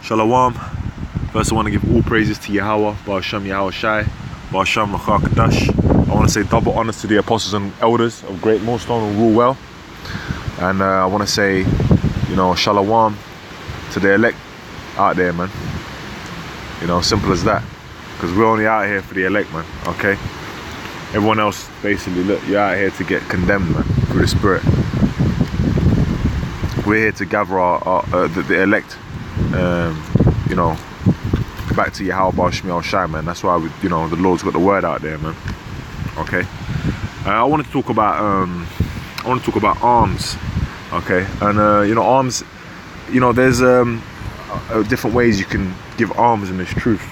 Shalom. First I want to give all praises to Yahweh, Ba'ashem Yahweh Shai, Ba'ashem Rachar Kadash. I want to say double honors to the apostles and elders of GreatMillStone who rule well. And I want to say, you know, Shalom to the elect out there, man. You know, simple as that. Because we're only out here for the elect, man, okay? Everyone else, basically, look, you're out here to get condemned, man, through the Spirit. We're here to gather the elect, you know, back to Yahweh Ba'ashem Shai, man. That's why, you know, the Lord's got the word out there, man. Okay. I wanted to talk about alms, okay? And you know, alms, you know, there's different ways you can give alms in this truth.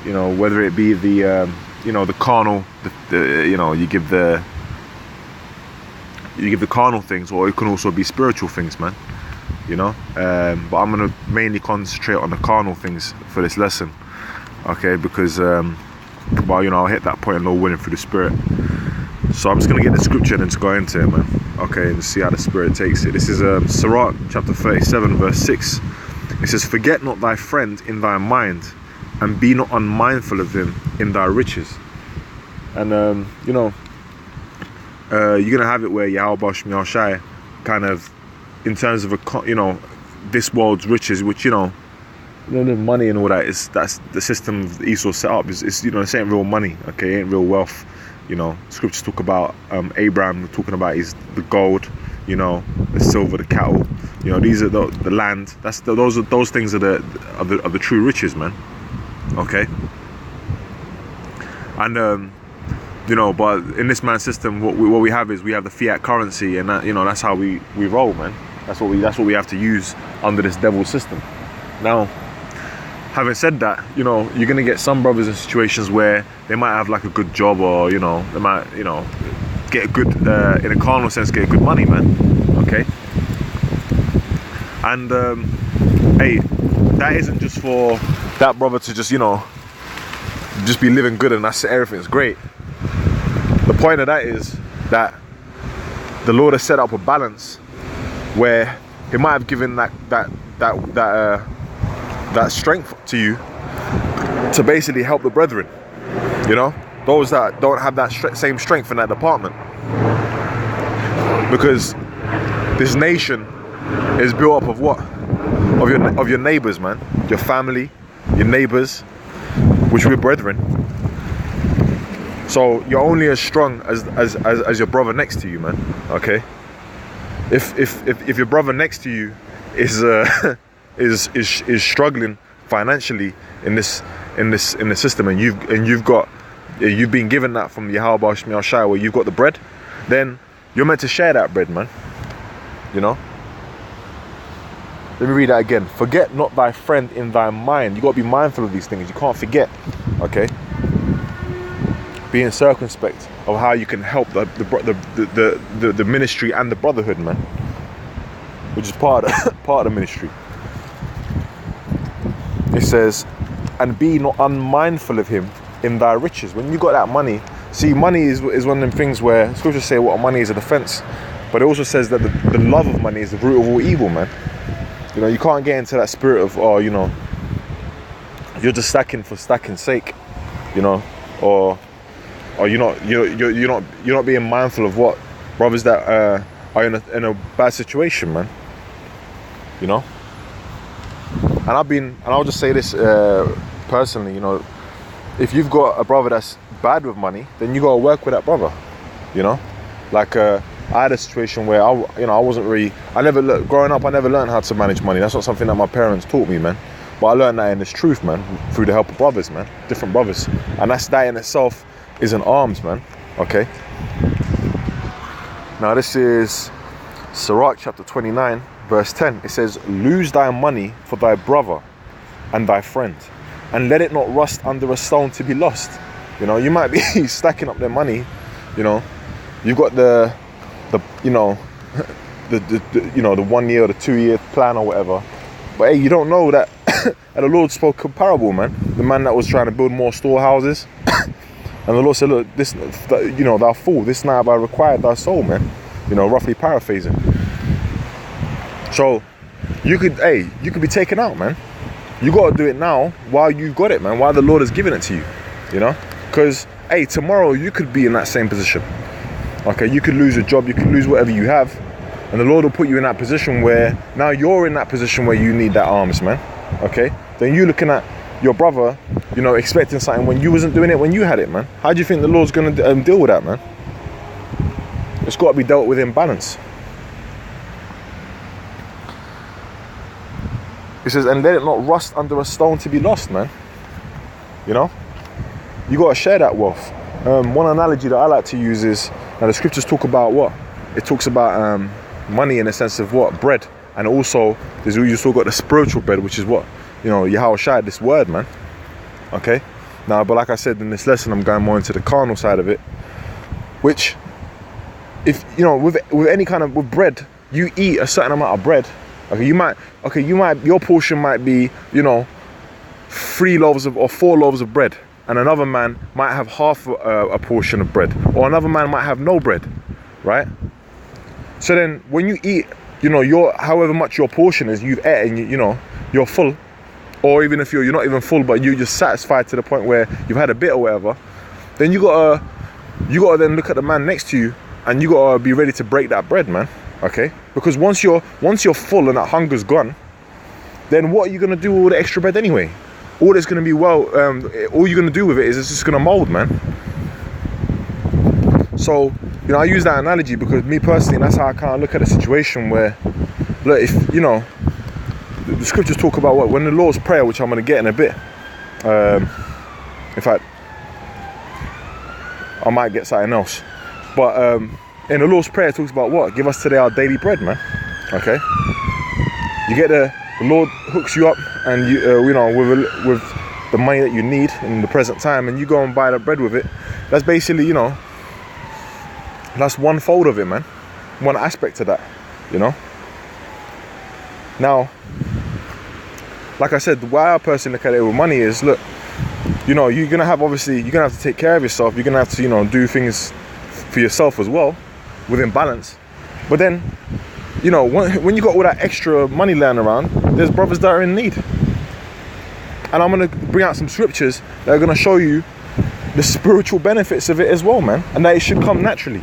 You know, whether it be the you know, the carnal, you know, you give the carnal things, or it can also be spiritual things, man. You know, but I'm gonna mainly concentrate on the carnal things for this lesson, okay? Because well, you know, I'll hit that point, Lord willing, through the Spirit. So I'm just gonna get the scripture and just go into it, man, okay, and see how the Spirit takes it. This is Sirach chapter 37 verse 6. It says, "Forget not thy friend in thy mind, and be not unmindful of him in thy riches." And you know, you're gonna have it where Yahweh Ba'ashem Shai kind of, in terms of you know, this world's riches, which, you know, the money and all that, that's the system Esau set up. Is, you know, this ain't real money, okay? It ain't real wealth. You know, scriptures talk about Abraham talking about the gold, you know, the silver, the cattle. You know, these are the land. Those things are the true riches, man. Okay. And you know, but in this man's system, what we have is we have the fiat currency, and that, you know, that's how we roll, man. That's what we have to use under this devil's system. Now, having said that, you know, you're gonna get some brothers in situations where they might have like a good job, or, you know, they might, you know, get a good in a carnal sense, get good money, man. Okay. And hey, that isn't just for that brother to just, you know, just be living good and that's it, everything's great. The point of that is that the Lord has set up a balance where He might have given that strength to you to basically help the brethren. You know, those that don't have that same strength in that department, because this nation is built up of what? Of your neighbors, man. Your family, your neighbors, which we're brethren. So you're only as strong as your brother next to you, man. Okay. If your brother next to you is struggling financially in the system, and you've been given that from Yahweh Ba'ashem Shai, where you've got the bread, then you're meant to share that bread, man. You know. Let me read that again. "Forget not thy friend in thy mind." You got to be mindful of these things. You can't forget. Okay. Being circumspect of how you can help the ministry and the brotherhood, man, which is part of the ministry. It says, "And be not unmindful of him in thy riches." When you got that money, see, money is one of them things where scriptures say what money is a defense, but it also says that the love of money is the root of all evil, man. You know, you can't get into that spirit of, oh, you know, you're just stacking for stacking's sake, you know, or you're not being mindful of what brothers that are in a bad situation, man. You know. And I'll just say this personally, you know, if you've got a brother that's bad with money, then you gotta work with that brother. You know, like I had a situation where growing up, I never learned how to manage money. That's not something that my parents taught me, man. But I learned that in this truth, man, through the help of brothers, man, different brothers, and that in itself is an alms, man. Okay. Now this is Sirach chapter 29 verse 10. It says, "Lose thy money for thy brother and thy friend, and let it not rust under a stone to be lost." You know, you might be stacking up their money. You know, you've got the 1 year or the 2 year plan or whatever, but hey, you don't know that. And the Lord spoke a parable, man. The man that was trying to build more storehouses. And the Lord said, "Look, this, you know, thou fool, this night have I required thy soul," man. You know, roughly paraphrasing. So you could be taken out, man. You got to do it now while you've got it, man, while the Lord has given it to you, you know? Because, hey, tomorrow you could be in that same position. Okay, you could lose a job, you could lose whatever you have, and the Lord will put you in that position where now you're in that position where you need that alms, man. Okay, then you looking at your brother, you know, expecting something when you wasn't doing it when you had it, man. How do you think the Lord's gonna deal with that, man? It's got to be dealt with in balance. It says, and let it not rust under a stone to be lost, man. You know, you got to share that wealth. One analogy that I like to use is, now the scriptures talk about what? It talks about money in the sense of what? Bread. And also, you still got the spiritual bread, which is what? You know, Yahushua, this word, man. Okay? Now, but like I said in this lesson, I'm going more into the carnal side of it. Which, if, you know, with any kind of, with bread, you eat a certain amount of bread. Okay, your portion might be, you know, 3 loaves of, or 4 loaves of bread. And another man might have half a portion of bread, or another man might have no bread, right? So then when you eat, you know, however much your portion is, you've ate and you know, you're full, or even if you're not even full, but you're just satisfied to the point where you've had a bit or whatever, then you gotta then look at the man next to you and you gotta be ready to break that bread, man. Okay? Because once you're full and that hunger's gone, then what are you gonna do with all the extra bread anyway? All it's going to be, all you're going to do with it is it's just going to mold, man. So, you know, I use that analogy because me personally, that's how I kind of look at a situation where, look, if, you know, the scriptures talk about what? When the Lord's Prayer, which I'm going to get in a bit. In fact, I might get something else. But in the Lord's Prayer, it talks about what? Give us today our daily bread, man. Okay? You get the Lord hooks you up and you know, with the money that you need in the present time, and you go and buy the bread with it. That's basically, you know, that's one fold of it, man. One aspect of that, you know. Now, like I said, why I personally look at it with money is, look, you know, you're gonna have to take care of yourself. You're gonna have to, you know, do things for yourself as well, within balance. But then, you know, when you got all that extra money laying around, there's brothers that are in need. And I'm going to bring out some scriptures that are going to show you the spiritual benefits of it as well, man. And that it should come naturally,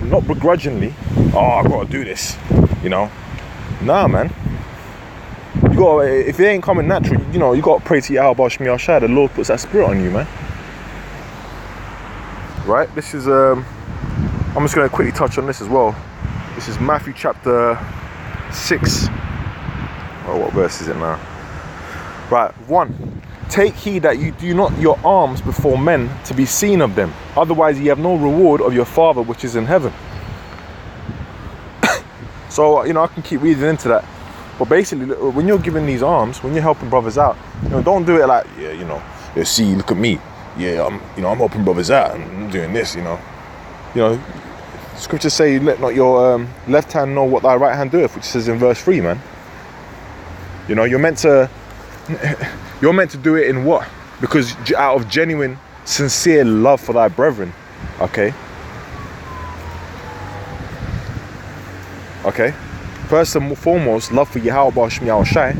not begrudgingly. Oh, I got to do this, you know. Nah, man. You got, if it ain't coming natural, you know, you got to pray to Yahushua. The Lord puts that spirit on you, man. Right? This is, I'm just going to quickly touch on this as well. This is Matthew chapter 6. Oh, what verse is it now? Right, 1. Take heed that you do not your alms before men to be seen of them. Otherwise, ye have no reward of your Father which is in heaven. So, you know, I can keep reading into that. But basically, when you're giving these alms, when you're helping brothers out, you know, don't do it like, yeah, you know, see, look at me. Yeah, I'm helping brothers out and I'm doing this, you know. Scriptures say, let not your left hand know what thy right hand doeth, which says in verse 3, man. You know, you're meant to do it in what? Because out of genuine, sincere love for thy brethren. Okay. Okay. First and foremost, love for Yahushua.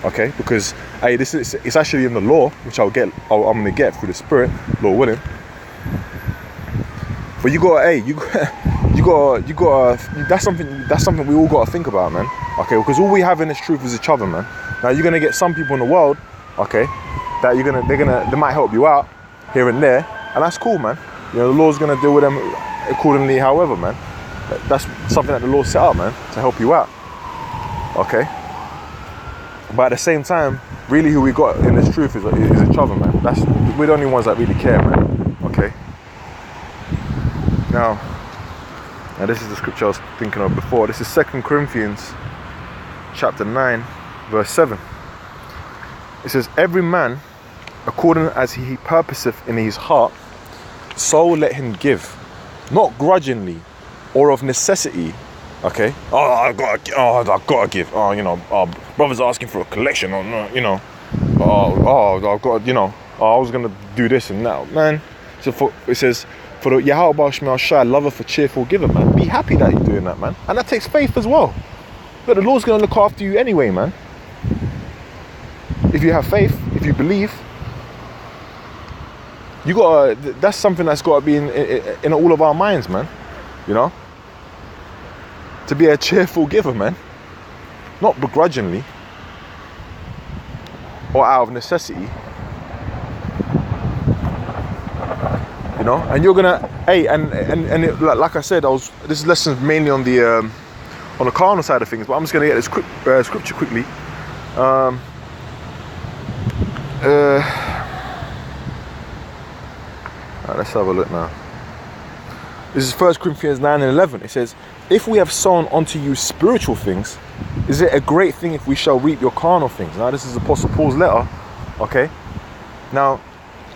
Okay, because hey, it's actually in the law, which I'm gonna get through the Spirit, Lord willing. But you gotta, that's something we all gotta think about, man. Okay, because all we have in this truth is each other, man. Now you're gonna get some people in the world, okay, that they might help you out here and there, and that's cool, man. You know, the Lord's gonna deal with them accordingly, however, man. That's something that the Lord set up, man, to help you out. Okay. But at the same time, really who we got in this truth is each other, man. We're the only ones that really care, man. Okay. Now this is the scripture I was thinking of before. This is 2 Corinthians chapter 9, verse 7. It says, every man, according as he purposeth in his heart, so let him give, not grudgingly or of necessity. Okay. I gotta give. Oh, you know, brother's asking for a collection, or no, you know. I've got, you know. I was gonna do this and that, man. So it says, for the Yahushua lover for cheerful giver, man. Be happy that you're doing that, man. And that takes faith as well. But the Lord's gonna look after you anyway, man. if you have faith, if you believe, you gotta, that's something that's gotta be in all of our minds, man. You know? To be a cheerful giver, man. Not begrudgingly. Or out of necessity. You know? And you're gonna, hey, and it, like I said, this lesson is mainly on the carnal side of things, but I'm just gonna get this scripture quickly. Let's have a look now. This is 1 Corinthians 9:11. It says, if we have sown unto you spiritual things, is it a great thing if we shall reap your carnal things? Now this is Apostle Paul's letter, okay? Now,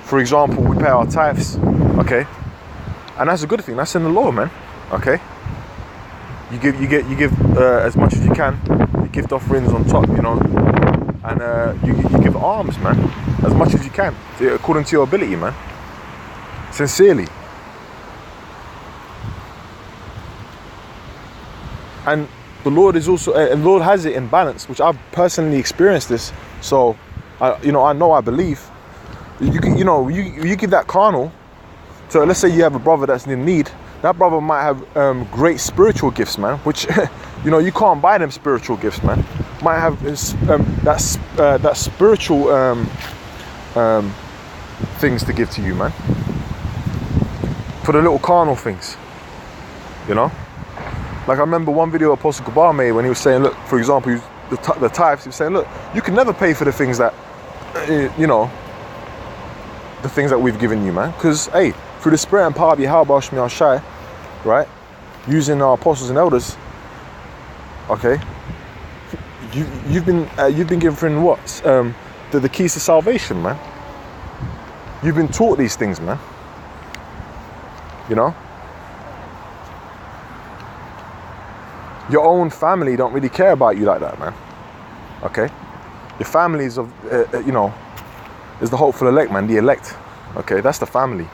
for example, we pay our tithes, okay? And that's a good thing, that's in the law, man, okay? You give as much as you can, you gift offerings on top, you know, and you give alms, man, as much as you can, according to your ability, man. Sincerely. And the Lord is also, and the Lord has it in balance, which I've personally experienced this. So, I believe. You give that carnal. So let's say you have a brother that's in need. That brother might have great spiritual gifts, man. Which, you can't buy them spiritual gifts, man. Might have that spiritual things to give to you, man. For the little carnal things, you know. Like I remember one video Apostle Kabar made when he was saying, look, for example, the tithes, he was saying, look, you can never pay for the things that, the things that we've given you, man. Because, hey, through the spirit and power of Yahweh Shmi Shai, right, using our apostles and elders, okay, you've been given what? The keys to salvation, man. You've been taught these things, man. You know, your own family don't really care about you like that, man. Okay, your family is of, is the hopeful elect, man. The elect. Okay, that's the family.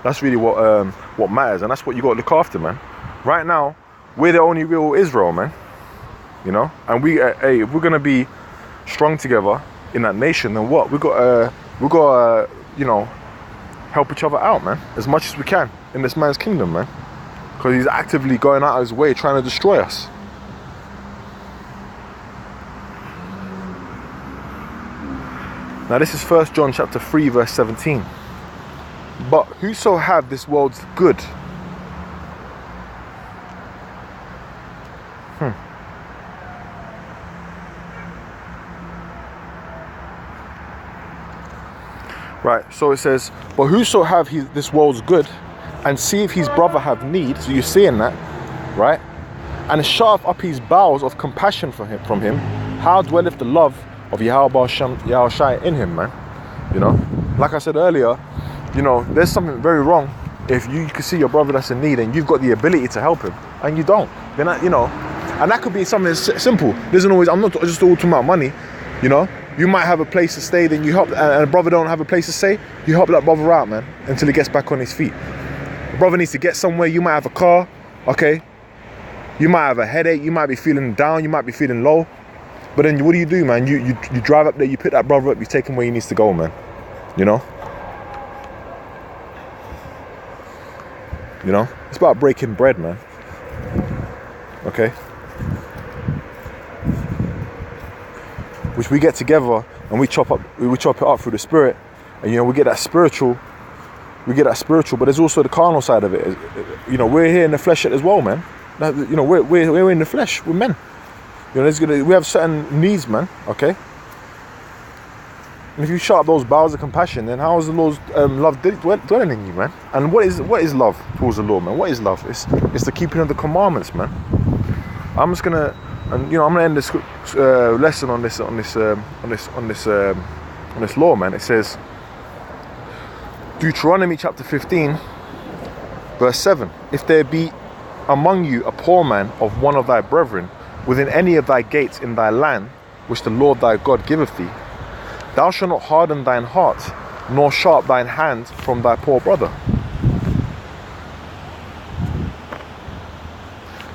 That's really what matters, and that's what you got to look after, man. Right now, we're the only real Israel, man. You know, and hey, if we're gonna be strong together in that nation, then what? We got help each other out, man, as much as we can in this man's kingdom, man, because he's actively going out of his way trying to destroy us. Now this is 1 John chapter 3 verse 17. But whoso have this world's good Right, so it says, but whoso have this world's good, and see if his brother have need, so you're seeing that, right? And shut up his bowels of compassion from him, how dwelleth the love of Yahweh Shai in him, man? You know, like I said earlier, there's something very wrong if you can see your brother that's in need and you've got the ability to help him, and you don't. Then, and that could be something simple. I'm not just all talking about money, You might have a place to stay, then you help, and a brother don't have a place to stay, you help that brother out, man, until he gets back on his feet. The brother needs to get somewhere. You might have a car, okay? You might have a headache, you might be feeling down, you might be feeling low. But then what do, man? You drive up there, you pick that brother up, you take him where he needs to go, man. It's about breaking bread, man. Okay? Which we get together and we chop it up through the spirit, and we get that spiritual, but there's also the carnal side of it. We're here in the flesh as well, man. We're in the flesh, we're men. We have certain needs, man. Okay. And if you shut up those bowels of compassion, then how is the Lord's love dwelling in you, man? And what is love towards the Lord, man? What is love? It's the keeping of the commandments, man. I'm just gonna. And I'm gonna end this lesson on this law, man. It says, Deuteronomy chapter 15, verse 7. If there be among you a poor man of one of thy brethren within any of thy gates in thy land, which the Lord thy God giveth thee, thou shalt not harden thine heart, nor sharp thine hand from thy poor brother.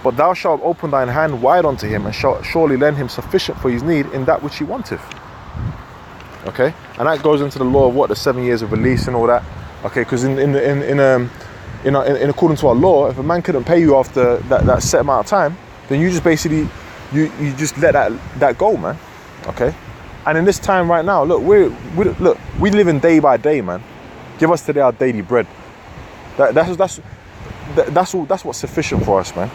But thou shalt open thine hand wide unto him, and shalt surely lend him sufficient for his need in that which he wanteth. Okay, and that goes into the law of what, the 7 years of release and all that. Okay, because in according to our law, if a man couldn't pay you after that set amount of time, then you just basically you just let that go, man. Okay, and in this time right now, look, we live in day by day, man. Give us today our daily bread. That's what's sufficient for us, man.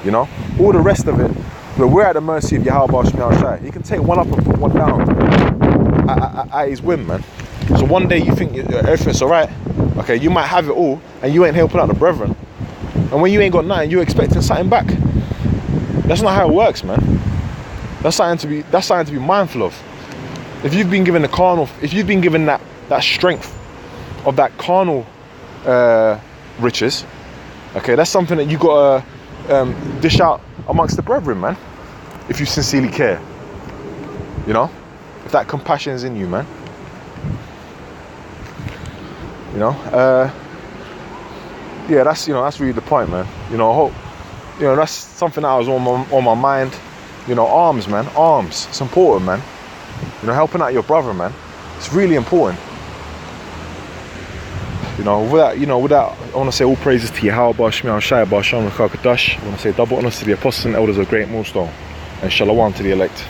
You know, all the rest of it, look, we're at the mercy of Yahweh Shemel Shai. He can take one up and put one down at his whim, man. So one day you think everything's alright, okay, you might have it all and you ain't helping out the brethren, and when you ain't got nothing, you're expecting something back. That's not how it works, man. That's something to be mindful of. If you've been given that strength of that carnal riches, okay, that's something that you gotta dish out amongst the brethren, man. If you sincerely care, you know, if that compassion is in you, man. You know, yeah, that's really the point, man. You know, I hope, you know, that's something that was on my mind. You know, alms, man, alms. It's important, man. You know, helping out your brother, man. It's really important. You know, without, I want to say all praises to Yahweh Shemel Shai Basham Kakadash. I want to say double honors to the apostles and elders of GreatMillStone, and shalom to the elect.